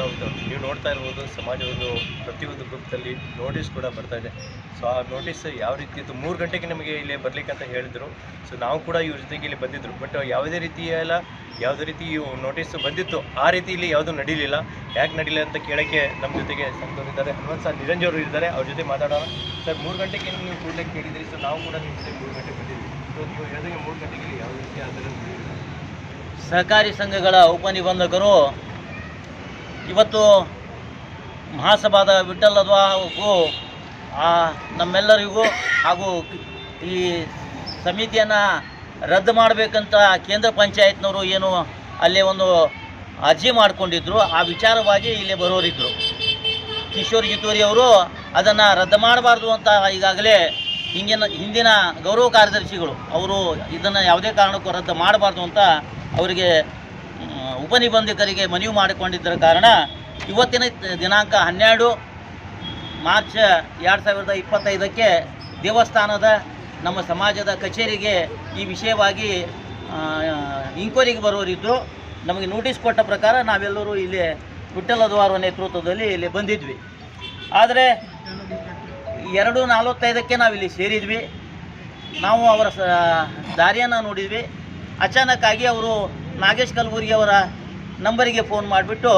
ಹೌದು ನೀವು ನೋಡ್ತಾ ಇರ್ಬೋದು ಸಮಾಜವನ್ನು ಪ್ರತಿಯೊಂದು ಗ್ರೂಪ್ದಲ್ಲಿ ನೋಟಿಸ್ ಕೂಡ ಬರ್ತಾ ಇದೆ. ಸೊ ಆ ನೋಟಿಸ್ ಯಾವ ರೀತಿ ಇತ್ತು, 3 ಗಂಟೆಗೆ ನಮಗೆ ಇಲ್ಲಿ ಬರಲಿಕ್ಕೆ ಅಂತ ಹೇಳಿದರು. ಸೊ ನಾವು ಕೂಡ ಇವ್ರ ಜೊತೆಗೆ ಇಲ್ಲಿ ಬಂದಿದ್ದರು. ಬಟ್ ಯಾವುದೇ ರೀತಿ ನೋಟಿಸ್ ಬಂದಿತ್ತು ಆ ರೀತಿ ಇಲ್ಲಿ ಯಾವುದೂ ನಡೀಲಿಲ್ಲ. ಯಾಕೆ ನಡೀಲಿಲ್ಲ ಅಂತ ಕೇಳೋಕ್ಕೆ ನಮ್ಮ ಜೊತೆಗೆ ಸಂತೋರಿದ್ದಾರೆ, ಹನುಮಂತ್ ಸರ್ ನಿರಂಜನ್ ಅವರು ಇದ್ದಾರೆ. ಅವ್ರ ಜೊತೆ ಮಾತಾಡೋಣ. ಸರ್ 3 ಗಂಟೆಗೆ ನೀವು ಕೂಡಲೇ ಕೇಳಿದ್ರಿ. ಸೊ ನಾವು ಕೂಡ ನಿಮ್ಮ ಜೊತೆ 3 ಗಂಟೆಗೆ ಬಂದಿದ್ವಿ. ಸೊ ನೀವು ಹೇಳಿದಾಗ 3 ಗಂಟೆಗೆ ಯಾವ ರೀತಿ ಆದರೆ ಸಹಕಾರಿ ಸಂಘಗಳ ಉಪನಿಬಂಧಕರು ಇವತ್ತು ಮಹಾಸಭಾದ ವಿಠ್ಠಲದ್ವಾರಗೂ ನಮ್ಮೆಲ್ಲರಿಗೂ ಹಾಗೂ ಈ ಸಮಿತಿಯನ್ನು ರದ್ದು ಮಾಡಬೇಕಂತ ಕೇಂದ್ರ ಪಂಚಾಯತ್ನವರು ಏನು ಅಲ್ಲೇ ಒಂದು ಅರ್ಜಿ ಮಾಡಿಕೊಂಡಿದ್ರು. ಆ ವಿಚಾರವಾಗಿ ಇಲ್ಲಿ ಬರೋರಿದ್ದರು. ಕಿಶೋರ್ ಕಿತ್ತೂರಿ ಅವರು ಅದನ್ನು ರದ್ದು ಮಾಡಬಾರ್ದು ಅಂತ ಈಗಾಗಲೇ ಹಿಂದಿನ ಗೌರವ ಕಾರ್ಯದರ್ಶಿಗಳು ಅವರು ಇದನ್ನು ಯಾವುದೇ ಕಾರಣಕ್ಕೂ ರದ್ದು ಮಾಡಬಾರ್ದು ಅಂತ ಅವರಿಗೆ ಉಪನಿಬಂಧಕರಿಗೆ ಮನವಿ ಮಾಡಿಕೊಂಡಿದ್ದರ ಕಾರಣ ಇವತ್ತಿನ ದಿನಾಂಕ 12 ಮಾರ್ಚ್ 2025ಕ್ಕೆ ದೇವಸ್ಥಾನದ ನಮ್ಮ ಸಮಾಜದ ಕಚೇರಿಗೆ ಈ ವಿಷಯವಾಗಿ ಇಂಕ್ವೈರಿಗೆ ಬರೋರಿದ್ದರು. ನಮಗೆ ನೋಟಿಸ್ ಕೊಟ್ಟ ಪ್ರಕಾರ ನಾವೆಲ್ಲರೂ ಇಲ್ಲಿ ವಿಠ್ಠಲದ್ವಾರ ನೇತೃತ್ವದಲ್ಲಿ ಇಲ್ಲಿ ಬಂದಿದ್ವಿ. ಆದರೆ 2:45ಕ್ಕೆ ನಾವಿಲ್ಲಿ ಸೇರಿದ್ವಿ. ನಾವು ಅವರ ದಾರಿಯನ್ನು ನೋಡಿದ್ವಿ. ಅಚಾನಕ್ಕಾಗಿ ಅವರು ನಾಗೇಶ್ ಕಲಬುರ್ಗಿ ಅವರ ನಂಬರಿಗೆ ಫೋನ್ ಮಾಡಿಬಿಟ್ಟು,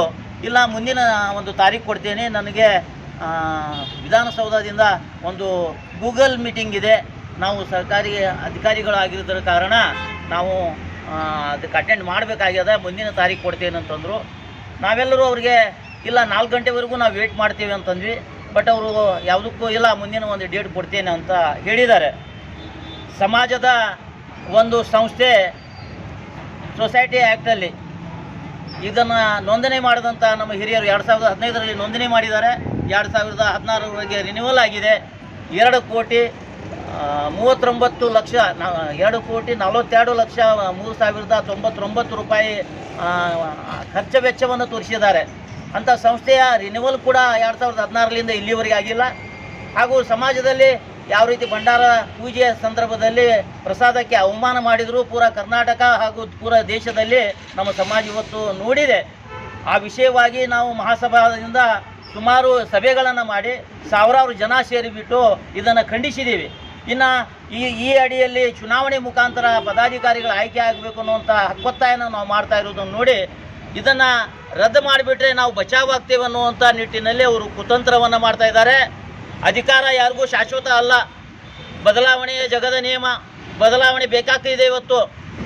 ಇಲ್ಲ ಮುಂದಿನ ಒಂದು ತಾರೀಕು ಕೊಡ್ತೇನೆ, ನನಗೆ ವಿಧಾನಸೌಧದಿಂದ ಒಂದು ಗೂಗಲ್ ಮೀಟಿಂಗ್ ಇದೆ, ನಾವು ಸರ್ಕಾರಿ ಅಧಿಕಾರಿಗಳಾಗಿರೋದ್ರ ಕಾರಣ ನಾವು ಅದಕ್ಕೆ ಅಟೆಂಡ್ ಮಾಡಬೇಕಾಗ್ಯದ, ಮುಂದಿನ ತಾರೀಕು ಕೊಡ್ತೇನೆ ಅಂತಂದರು. ನಾವೆಲ್ಲರೂ ಅವ್ರಿಗೆ ಇಲ್ಲ 4 ಗಂಟೆವರೆಗೂ ನಾವು ವೇಟ್ ಮಾಡ್ತೀವಿ ಅಂತಂದ್ವಿ. ಬಟ್ ಅವರು ಯಾವುದಕ್ಕೂ ಇಲ್ಲ ಮುಂದಿನ ಒಂದು ಡೇಟ್ ಕೊಡ್ತೇನೆ ಅಂತ ಹೇಳಿದ್ದಾರೆ. ಸಮಾಜದ ಒಂದು ಸಂಸ್ಥೆ ಸೊಸೈಟಿ ಆ್ಯಕ್ಟಲ್ಲಿ ಇದನ್ನು ನೋಂದಣಿ ಮಾಡಿದಂಥ ನಮ್ಮ ಹಿರಿಯರು 2015ರಲ್ಲಿ ನೋಂದಣಿ ಮಾಡಿದ್ದಾರೆ. 2016ರವರೆಗೆ ರಿನ್ಯೂವಲ್ ಆಗಿದೆ. 2,42,03,099 ರೂಪಾಯಿ ಖರ್ಚು ವೆಚ್ಚವನ್ನು ತೋರಿಸಿದ್ದಾರೆ. ಅಂಥ ಸಂಸ್ಥೆಯ ರಿನ್ಯೂವಲ್ ಕೂಡ 2016ರಿಂದ ಇಲ್ಲಿವರೆಗೆ ಆಗಿಲ್ಲ. ಹಾಗೂ ಸಮಾಜದಲ್ಲಿ ಯಾವ ರೀತಿ ಭಂಡಾರ ಪೂಜೆಯ ಸಂದರ್ಭದಲ್ಲಿ ಪ್ರಸಾದಕ್ಕೆ ಅವಮಾನ ಮಾಡಿದರೂ ಪೂರ ಕರ್ನಾಟಕ ಹಾಗೂ ಪೂರ ದೇಶದಲ್ಲಿ ನಮ್ಮ ಸಮಾಜ ಇವತ್ತು ನೋಡಿದೆ. ಆ ವಿಷಯವಾಗಿ ನಾವು ಮಹಾಸಭಾದಿಂದ ಸುಮಾರು ಸಭೆಗಳನ್ನು ಮಾಡಿ ಸಾವಿರಾರು ಜನ ಸೇರಿಬಿಟ್ಟು ಇದನ್ನು ಖಂಡಿಸಿದ್ದೀವಿ. ಇನ್ನು ಈ ಅಡಿಯಲ್ಲಿ ಚುನಾವಣೆ ಮುಖಾಂತರ ಪದಾಧಿಕಾರಿಗಳು ಆಯ್ಕೆ ಆಗಬೇಕು ಅನ್ನುವಂಥ ಹಕ್ಕೊತ್ತಾಯನ ನಾವು ಮಾಡ್ತಾ ಇರೋದನ್ನು ನೋಡಿ ಇದನ್ನು ರದ್ದು ಮಾಡಿಬಿಟ್ರೆ ನಾವು ಬಚಾವಾಗ್ತೇವೆ ಅನ್ನುವಂಥ ನಿಟ್ಟಿನಲ್ಲಿ ಅವರು ಕುತಂತ್ರವನ್ನು ಮಾಡ್ತಾ ಇದ್ದಾರೆ. ಅಧಿಕಾರ ಯಾರಿಗೂ ಶಾಶ್ವತ ಅಲ್ಲ. ಬದಲಾವಣೆಯ ಜಗದ ನಿಯಮ, ಬದಲಾವಣೆ ಬೇಕಾಗ್ತಿದೆ ಇವತ್ತು.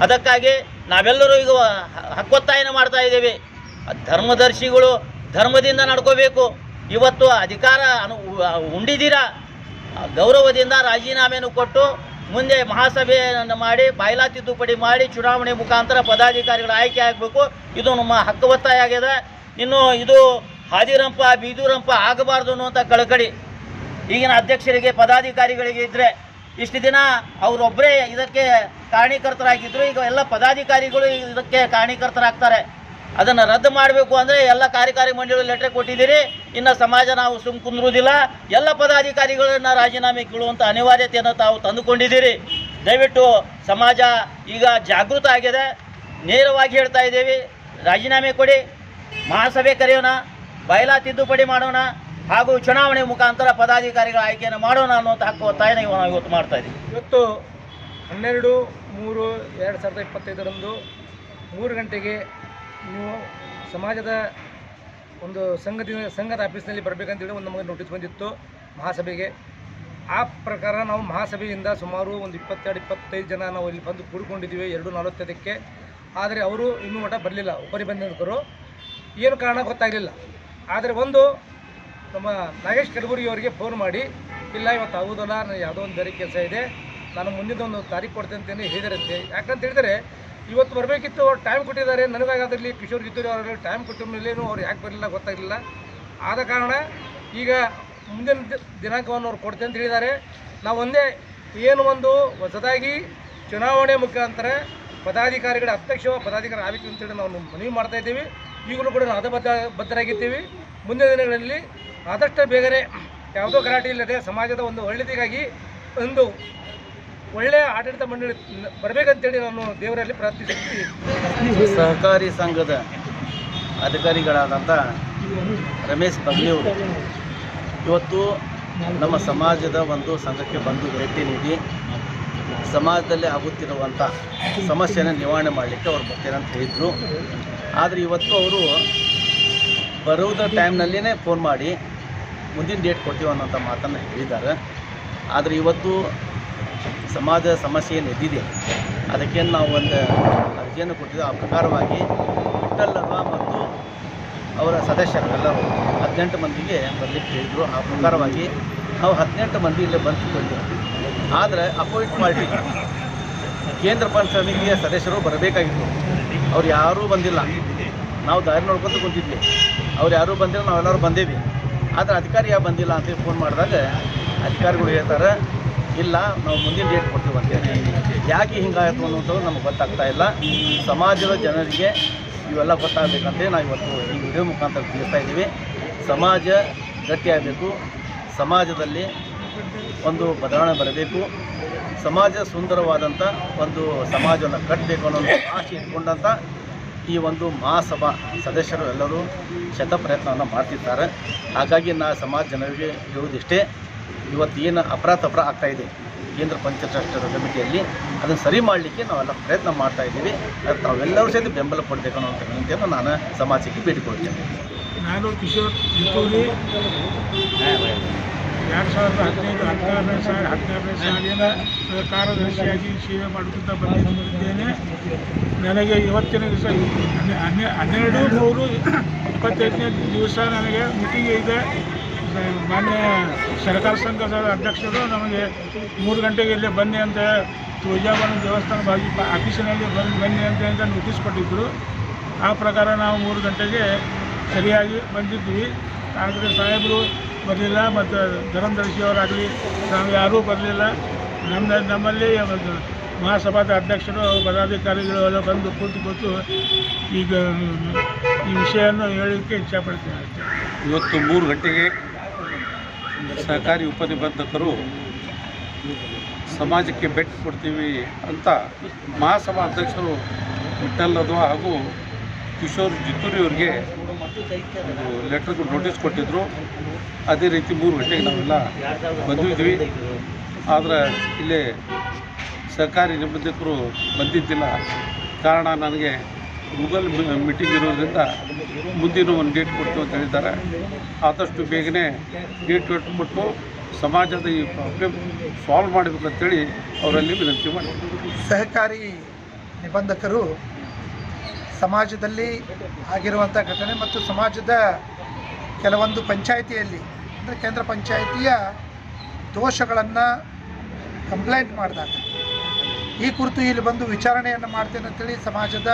ಅದಕ್ಕಾಗಿ ನಾವೆಲ್ಲರೂ ಈಗ ಹಕ್ಕೊತ್ತಾಯನ ಮಾಡ್ತಾ ಇದ್ದೇವೆ. ಧರ್ಮದರ್ಶಿಗಳು ಧರ್ಮದಿಂದ ನಡ್ಕೋಬೇಕು. ಇವತ್ತು ಅಧಿಕಾರ ಉಂಡಿದ್ದೀರಾ, ಗೌರವದಿಂದ ರಾಜೀನಾಮೆಯನ್ನು ಕೊಟ್ಟು ಮುಂದೆ ಮಹಾಸಭೆಯನ್ನು ಮಾಡಿ ಬಾಯ್ಲಾ ತಿದ್ದುಪಡಿ ಮಾಡಿ ಚುನಾವಣೆ ಮುಖಾಂತರ ಪದಾಧಿಕಾರಿಗಳು ಆಯ್ಕೆ ಆಗಬೇಕು. ಇದು ನಮ್ಮ ಹಕ್ಕು ಒತ್ತಾಯ ಆಗಿದೆ. ಇನ್ನು ಇದು ಹಾದಿರಂಪ ಬೀದೂರಂಪ ಆಗಬಾರ್ದು ಅನ್ನುವಂಥ ಕಳಕಳಿ ಈಗಿನ ಅಧ್ಯಕ್ಷರಿಗೆ ಪದಾಧಿಕಾರಿಗಳಿಗೆ ಇದ್ದರೆ, ಇಷ್ಟು ದಿನ ಅವರೊಬ್ಬರೇ ಇದಕ್ಕೆ ಕಾರಣೀಕರ್ತರಾಗಿದ್ದರು. ಈಗ ಎಲ್ಲ ಪದಾಧಿಕಾರಿಗಳು ಇದಕ್ಕೆ ಕಾರಣೀಕರ್ತರಾಗ್ತಾರೆ. ಅದನ್ನು ರದ್ದು ಮಾಡಬೇಕು ಅಂದರೆ ಎಲ್ಲ ಕಾರ್ಯಕಾರಿ ಮಂಡಳಿ ಲೆಟರ್ ಕೊಟ್ಟಿದ್ದೀರಿ. ಇನ್ನು ಸಮಾಜ ನಾವು ಕುಂದ್ರುವುದಿಲ್ಲ, ಎಲ್ಲ ಪದಾಧಿಕಾರಿಗಳನ್ನು ರಾಜೀನಾಮೆ ಕೇಳುವಂಥ ಅನಿವಾರ್ಯತೆಯನ್ನು ತಾವು ತಂದುಕೊಂಡಿದ್ದೀರಿ. ದಯವಿಟ್ಟು ಸಮಾಜ ಈಗ ಜಾಗೃತ ಆಗಿದೆ. ನೇರವಾಗಿ ಹೇಳ್ತಾ ಇದ್ದೀವಿ, ರಾಜೀನಾಮೆ ಕೊಡಿ, ಮಹಾಸಭೆ ಕರೆಯೋಣ, ಬಾಯ್ಲಾ ತಿದ್ದುಪಡಿ ಮಾಡೋಣ, ಹಾಗೂ ಚುನಾವಣೆ ಮುಖಾಂತರ ಪದಾಧಿಕಾರಿಗಳ ಆಯ್ಕೆಯನ್ನು ಮಾಡೋಣ ಅನ್ನುವಂಥ ಹಕ್ಕು ಒತ್ತಾಯನ ನಾವು ಇವತ್ತು ಮಾಡ್ತಾ ಇದ್ದೀವಿ. ಇವತ್ತು 12/3/2025ರಂದು 3 ಗಂಟೆಗೆ ನೀವು ಸಮಾಜದ ಒಂದು ಸಂಘದ ಆಫೀಸ್ನಲ್ಲಿ ಬರಬೇಕಂತೇಳಿ ಒಂದು ನಮಗೆ ನೋಟಿಸ್ ಬಂದಿತ್ತು ಮಹಾಸಭೆಗೆ. ಆ ಪ್ರಕಾರ ನಾವು ಮಹಾಸಭೆಯಿಂದ ಸುಮಾರು ಒಂದು 22-25 ಜನ ನಾವು ಇಲ್ಲಿ ಬಂದು ಕೂಡಿಕೊಂಡಿದ್ದೀವಿ 2:45ಕ್ಕೆ. ಆದರೆ ಅವರು ಇನ್ನೂ ಮಟ್ಟ ಬರಲಿಲ್ಲ. ಉಪನಿಬಂಧಕರು ಏನು ಕಾರಣ ಗೊತ್ತಾಗಲಿಲ್ಲ. ಆದರೆ ಒಂದು ನಮ್ಮ ನಾಗೇಶ್ ಕಲಬುರ್ಗಿ ಅವರಿಗೆ ಫೋನ್ ಮಾಡಿ, ಇಲ್ಲ ಇವತ್ತು ಆಗೋದಲ್ಲ, ಯಾವುದೋ ಒಂದು ಬೇರೆ ಕೆಲಸ ಇದೆ, ನಾನು ಮುಂದಿನ ಒಂದು ತಾರೀಕು ಕೊಡ್ತೇನೆ ಅಂತೇಳಿ ಹೇಳಿದರಂತೆ. ಯಾಕಂತ ಹೇಳಿದರೆ ಇವತ್ತು ಬರಬೇಕಿತ್ತು, ಟೈಮ್ ಕೊಟ್ಟಿದ್ದಾರೆ. ನನಗಾಗದಿರಲಿ ಕಿಶೋರ್ ಕಿತ್ತೂರಿ ಅವರಲ್ಲಿ ಟೈಮ್ ಕೊಟ್ಟ ಮೇಲೇನು ಅವ್ರು ಯಾಕೆ ಬರಲಿಲ್ಲ ಗೊತ್ತಾಗಲಿಲ್ಲ. ಆದ ಕಾರಣ ಈಗ ಮುಂದಿನ ದಿನಾಂಕವನ್ನು ಅವ್ರು ಕೊಡ್ತೇನೆ ಅಂತ ಹೇಳಿದ್ದಾರೆ. ನಾವು ಒಂದೇ ಏನು ಒಂದು ಹೊಸದಾಗಿ ಚುನಾವಣೆ ಮುಖಾಂತರ ಪದಾಧಿಕಾರಿಗಳ ಪದಾಧಿಕಾರಿ ಆಗಬೇಕು ಅಂತೇಳಿ ನಾವು ಮನವಿ ಮಾಡ್ತಾಯಿದ್ದೀವಿ. ಈಗಲೂ ಕೂಡ ನಾವು ಬದ್ಧರಾಗಿದ್ದೀವಿ. ಮುಂದಿನ ದಿನಗಳಲ್ಲಿ ಆದಷ್ಟು ಬೇಗನೆ ಯಾವುದೋ ಗಲಾಟೆ ಇಲ್ಲದೆ ಸಮಾಜದ ಒಂದು ಒಳ್ಳೆಯದಿಗಾಗಿ ಒಂದು ಒಳ್ಳೆಯ ಆಡಳಿತ ಮಂಡಳಿ ಬರಬೇಕಂತೇಳಿ ನಾನು ದೇವರಲ್ಲಿ ಪ್ರಾರ್ಥಿಸುತ್ತೀನಿ. ಸಹಕಾರಿ ಸಂಘದ ಅಧಿಕಾರಿಗಳಾದಂಥ ರಮೇಶ್ ಬಗ್ಲಿಯವರು ಇವತ್ತು ನಮ್ಮ ಸಮಾಜದ ಒಂದು ಸಂಘಕ್ಕೆ ಬಂದು ಭೇಟಿ ನೀಡಿ ಸಮಾಜದಲ್ಲಿ ಆಗುತ್ತಿರುವಂಥ ಸಮಸ್ಯೆನ ನಿವಾರಣೆ ಮಾಡಲಿಕ್ಕೆ ಅವ್ರು ಬರ್ತಾರೆ ಅಂತ ಹೇಳಿದರು. ಆದರೆ ಇವತ್ತು ಅವರು ಬರುವುದ ಟೈಮ್ನಲ್ಲಿಯೇ ಫೋನ್ ಮಾಡಿ ಮುಂದಿನ ಡೇಟ್ ಕೊಡ್ತೀವಿ ಅನ್ನೋಂಥ ಮಾತನ್ನು ಹೇಳಿದ್ದಾರೆ. ಆದರೆ ಇವತ್ತು ಸಮಾಜದ ಸಮಸ್ಯೆ ಏನು ಎದ್ದಿದೆ ಅದಕ್ಕೆ ನಾವು ಒಂದು ಅರ್ಜಿಯನ್ನು ಕೊಟ್ಟಿದ್ದೇವೆ. ಆ ಪ್ರಕಾರವಾಗಿ ವಿಠ್ಠಲವ ಮತ್ತು ಅವರ ಸದಸ್ಯರು ಎಲ್ಲರೂ 18 ಮಂದಿಗೆ ಬರಲಿಕ್ಕೆ ಹೇಳಿದರು. ಆ ಪ್ರಕಾರವಾಗಿ ನಾವು 18 ಮಂದಿ ಇಲ್ಲೇ ಬಂದುಕೊಂಡಿದ್ದೇವೆ. ಆದರೆ ಅಪೋಸಿಟ್ ಪಾರ್ಟಿ ಕೇಂದ್ರ ಪಂಚಾಯತ್ ಸಮಿತಿಯ ಸದಸ್ಯರು ಬರಬೇಕಾಗಿತ್ತು. ಅವ್ರು ಯಾರೂ ಬಂದಿಲ್ಲ. ನಾವು ದಾರಿ ನೋಡ್ಕೊತ ಕುಂತಿದ್ವಿ. ಅವ್ರು ಯಾರೂ ಬಂದಿಲ್ಲ, ನಾವೆಲ್ಲರೂ ಬಂದೇವಿ. ಆದರೆ ಅಧಿಕಾರಿ ಯಾರು ಬಂದಿಲ್ಲ ಅಂತ ಫೋನ್ ಮಾಡಿದಾಗ ಅಧಿಕಾರಿಗಳು ಹೇಳ್ತಾರೆ ಇಲ್ಲ ನಾವು ಮುಂದಿನ ಡೇಟ್ ಕೊಡ್ತೀವಿ ಅಂತೇಳಿ. ಯಾಕೆ ಹಿಂಗಾಯಿತು ಅನ್ನೋದು ನಮಗೆ ಗೊತ್ತಾಗ್ತಾ ಇಲ್ಲ. ಸಮಾಜದ ಜನರಿಗೆ ಇವೆಲ್ಲ ಗೊತ್ತಾಗಬೇಕಂತೇಳಿ ನಾವು ಇವತ್ತು ಈ ವಿಡಿಯೋ ಮುಖಾಂತರ ತಿಳಿಸ್ತಾ ಇದ್ದೀವಿ. ಸಮಾಜ ಗಟ್ಟಿಯಾಗಬೇಕು, ಸಮಾಜದಲ್ಲಿ ಒಂದು ಬದಲಾವಣೆ ಬರಬೇಕು, ಸಮಾಜ ಸುಂದರವಾದಂಥ ಒಂದು ಸಮಾಜವನ್ನು ಕಟ್ಟಬೇಕು ಅನ್ನೋ ಆಸೆ ಇಟ್ಕೊಂಡಂಥ ಈ ಒಂದು ಮಹಾಸಭಾ ಸದಸ್ಯರು ಎಲ್ಲರೂ ಶತ ಪ್ರಯತ್ನವನ್ನು ಮಾಡ್ತಿದ್ದಾರೆ. ಹಾಗಾಗಿ ಸಮಾಜ ಜನರಿಗೆ ಹೇಳುವುದಿಷ್ಟೇ, ಇವತ್ತು ಏನು ಅಪರಾಧ ಆಗ್ತಾಯಿದೆ ಕೇಂದ್ರ ಪಂಚಾಯತ್ ರಾಜ್ ಕಮಿಟಿಯಲ್ಲಿ ಅದನ್ನು ಸರಿ ಮಾಡಲಿಕ್ಕೆ ನಾವೆಲ್ಲ ಪ್ರಯತ್ನ ಮಾಡ್ತಾ ಇದ್ದೀವಿ. ಅದು ತಾವೆಲ್ಲರೂ ಸಹಿತ ಬೆಂಬಲ ಕೊಡಬೇಕು ಅನ್ನೋಂಥ ವಿನಂತಿಯನ್ನು ನಾನು ಸಮಾಜಕ್ಕೆ ಬೇಡಿಕೊಳ್ತೇನೆ. ನಾನು ಕಿಶೋರ್ ಜಿತ್ತೂರಿ 2015-16ನೇ ಸಾಲಿನ ಕಾರ್ಯದರ್ಶಿಯಾಗಿ ಸೇವೆ ಮಾಡುತ್ತಾ ಬಂದಿದ್ದೇನೆ. ನನಗೆ ಇವತ್ತಿನ ದಿವಸ 12/3/25ನೇ ದಿವಸ ನನಗೆ ಮೀಟಿಂಗ್ ಇದೆ. ಮಾನ್ಯ ಸರ್ಕಾರ ಸಂಘದ ಅಧ್ಯಕ್ಷರು ನಮಗೆ 3 ಗಂಟೆಗೆ ಇಲ್ಲೇ ಬನ್ನಿ ಅಂತ ತುಳಜಾಬಾನು ದೇವಸ್ಥಾನ ಬಾಗಿ ಆಫೀಸಿನಲ್ಲಿ ಬನ್ನಿ ಅಂತ ನೋಟಿಸ್ ಕೊಟ್ಟಿದ್ದರು. ಆ ಪ್ರಕಾರ ನಾವು 3 ಗಂಟೆಗೆ ಸರಿಯಾಗಿ ಬಂದಿದ್ವಿ. ಆದರೆ ಸಾಹೇಬರು ಬರಲಿಲ್ಲ, ಮತ್ತು ಧರ್ಮದರ್ಶಿಯವರಾಗಲಿ ನಾವು ಯಾರೂ ಬರಲಿಲ್ಲ. ನಮ್ಮಲ್ಲಿ ಮಹಾಸಭಾದ ಅಧ್ಯಕ್ಷರು ಪದಾಧಿಕಾರಿಗಳು ಎಲ್ಲ ಬಂದು ಕೂತು ಈಗ ಈ ವಿಷಯವನ್ನು ಹೇಳಲಿಕ್ಕೆ ಇಚ್ಛಪಡ್ತೀನಿ ಅಷ್ಟೇ. ಇವತ್ತು 3 ಗಂಟೆಗೆ ಸಹಕಾರಿ ಉಪನಿಬಂಧಕರು ಸಮಾಜಕ್ಕೆ ಭೇಟಿ ಕೊಡ್ತೀವಿ ಅಂತ ಮಹಾಸಭಾ ಅಧ್ಯಕ್ಷರು ವಿಠ್ಠಲವ ಹಾಗೂ ಕಿಶೋರ್ ಜಿತ್ತೂರಿ ಅವರಿಗೆ ಲೆಟರ್ ನೋಟಿಸ್ ಕೊಟ್ಟಿದ್ದರು. ಅದೇ ರೀತಿ 3 ಗಂಟೆಗೆ ನಾವೆಲ್ಲ ಬಂದಿದ್ವಿ. ಆದರೆ ಇಲ್ಲಿ ಸಹಕಾರಿ ನಿಬಂಧಕರು ಬಂದಿದ್ದಿಲ್ಲ. ಕಾರಣ ನನಗೆ ಗೂಗಲ್ ಮೀಟಿಂಗ್ ಇರೋದ್ರಿಂದ ಮುಂದಿನ ಒಂದು ಡೇಟ್ ಕೊಡ್ತೀವಿ ಅಂತ ಹೇಳಿದ್ದಾರೆ. ಆದಷ್ಟು ಬೇಗನೆ ಡೇಟ್ ಕೊಟ್ಟು ಸಮಾಜದ ಈ ಪ್ರಾಬ್ಲಮ್ ಸಾಲ್ವ್ ಮಾಡಬೇಕಂತೇಳಿ ಅವರಲ್ಲಿ ವಿನಂತಿ ಮಾಡ್ತೀವಿ. ಸಹಕಾರಿ ನಿಬಂಧಕರು ಸಮಾಜದಲ್ಲಿ ಆಗಿರುವಂಥ ಘಟನೆ ಮತ್ತು ಸಮಾಜದ ಕೆಲವೊಂದು ಪಂಚಾಯಿತಿಯಲ್ಲಿ ಅಂದರೆ ಕೇಂದ್ರ ಪಂಚಾಯಿತಿಯ ದೋಷಗಳನ್ನು ಕಂಪ್ಲೇಂಟ್ ಮಾಡಿದಾಗ ಈ ಕುರಿತು ಇಲ್ಲಿ ಬಂದು ವಿಚಾರಣೆಯನ್ನು ಮಾಡ್ತೇನೆ ಅಂತೇಳಿ ಸಮಾಜದ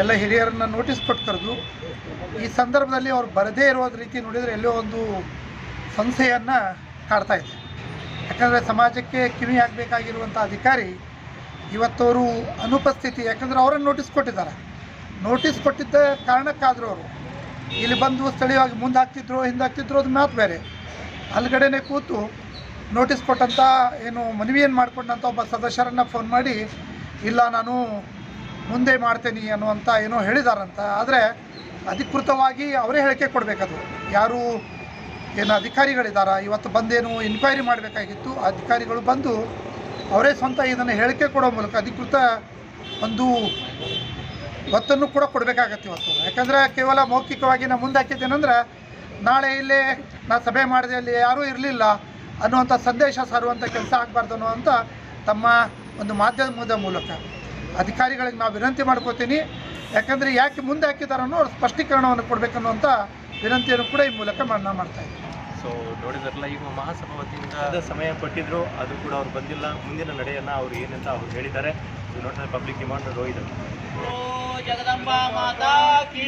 ಎಲ್ಲ ಹಿರಿಯರನ್ನು ನೋಟಿಸ್ ಕೊಟ್ಟು ಕರೆದು ಈ ಸಂದರ್ಭದಲ್ಲಿ ಅವ್ರು ಬರದೇ ಇರೋ ರೀತಿ ನೋಡಿದರೆ ಎಲ್ಲೋ ಒಂದು ಸಂಶಯವನ್ನು ಕಾಡ್ತಾ ಇದೆ. ಯಾಕಂದರೆ ಸಮಾಜಕ್ಕೆ ಕಿವಿ ಆಗಬೇಕಾಗಿರುವಂಥ ಅಧಿಕಾರಿ ಇವತ್ತವರು ಅನುಪಸ್ಥಿತಿ, ಯಾಕಂದರೆ ಅವರನ್ನು ನೋಟಿಸ್ ಕೊಟ್ಟಿದ್ದಾರೆ. ನೋಟಿಸ್ ಕೊಟ್ಟಿದ್ದ ಕಾರಣಕ್ಕಾದರೂ ಅವರು ಇಲ್ಲಿ ಬಂದು ಸ್ಥಳೀಯವಾಗಿ ಮುಂದೆ ಹಾಕ್ತಿದ್ರು ಹಿಂದೆ ಹಾಕ್ತಿದ್ರು, ಅದು ಮಾತು ಬೇರೆ. ಅಲ್ಗಡೆನೇ ಕೂತು ನೋಟಿಸ್ ಕೊಟ್ಟಂಥ ಏನು ಮನವಿಯನ್ನು ಮಾಡಿಕೊಂಡಂಥ ಒಬ್ಬ ಸದಸ್ಯರನ್ನು ಫೋನ್ ಮಾಡಿ ಇಲ್ಲ ನಾನು ಮುಂದೆ ಮಾಡ್ತೇನೆ ಅನ್ನುವಂಥ ಏನೋ ಹೇಳಿದಾರಂತ. ಆದರೆ ಅಧಿಕೃತವಾಗಿ ಅವರೇ ಹೇಳಿಕೆ ಕೊಡಬೇಕದು. ಯಾರು ಏನು ಅಧಿಕಾರಿಗಳಿದ್ದಾರೆ ಇವತ್ತು ಬಂದೇನು ಇನ್ಕ್ವೈರಿ ಮಾಡಬೇಕಾಗಿತ್ತು, ಅಧಿಕಾರಿಗಳು ಬಂದು ಅವರೇ ಸ್ವಂತ ಇದನ್ನು ಹೇಳಿಕೆ ಕೊಡೋ ಮೂಲಕ ಅಧಿಕೃತ ಒಂದು ಒತ್ತನ್ನು ಕೂಡ ಕೊಡಬೇಕಾಗತ್ತೆ ಇವತ್ತು. ಯಾಕಂದರೆ ಕೇವಲ ಮೌಖಿಕವಾಗಿ ನಾನು ಮುಂದೆ ಹಾಕಿದ್ದೇನೆಂದ್ರೆ ನಾಳೆ ಇಲ್ಲೇ ನಾನು ಸಭೆ ಮಾಡಿದೆ ಅಲ್ಲಿ ಯಾರೂ ಇರಲಿಲ್ಲ ಅನ್ನುವಂಥ ಸಂದೇಶ ಸಾರುವಂಥ ಕೆಲಸ ಆಗಬಾರ್ದು ಅನ್ನುವಂಥ ತಮ್ಮ ಒಂದು ಮಾಧ್ಯಮದ ಮೂಲಕ ಅಧಿಕಾರಿಗಳಿಗೆ ನಾವು ವಿನಂತಿ ಮಾಡ್ಕೋತೀನಿ. ಯಾಕಂದರೆ ಯಾಕೆ ಮುಂದೆ ಹಾಕಿದಾರೋ ಅವ್ರು ಸ್ಪಷ್ಟೀಕರಣವನ್ನು ಕೊಡಬೇಕನ್ನುವಂಥ ವಿನಂತಿಯನ್ನು ಕೂಡ ಈ ಮೂಲಕ ನಾನು ಮಾಡ್ತಾ ಇದ್ದೀನಿ. ಸೊ ನೋಡಿದ್ರಲ್ಲ, ಈಗ ಮಹಾಸಭಾ ವತಿಯಿಂದ ಸಮಯ ಕೊಟ್ಟಿದ್ರು, ಅದು ಕೂಡ ಅವ್ರು ಬಂದಿಲ್ಲ. ಮುಂದಿನ ನಡೆಯನ್ನು ಅವ್ರು ಏನಂತ ಅವ್ರು ಹೇಳಿದ್ದಾರೆ. ನೋಡಿದ್ರೆ ಪಬ್ಲಿಕ್ ಡಿಮಾಂಡ್ ರೋಹಿತ್ ಜಗದಂಬಾ ಮಾತಾ ಕೀ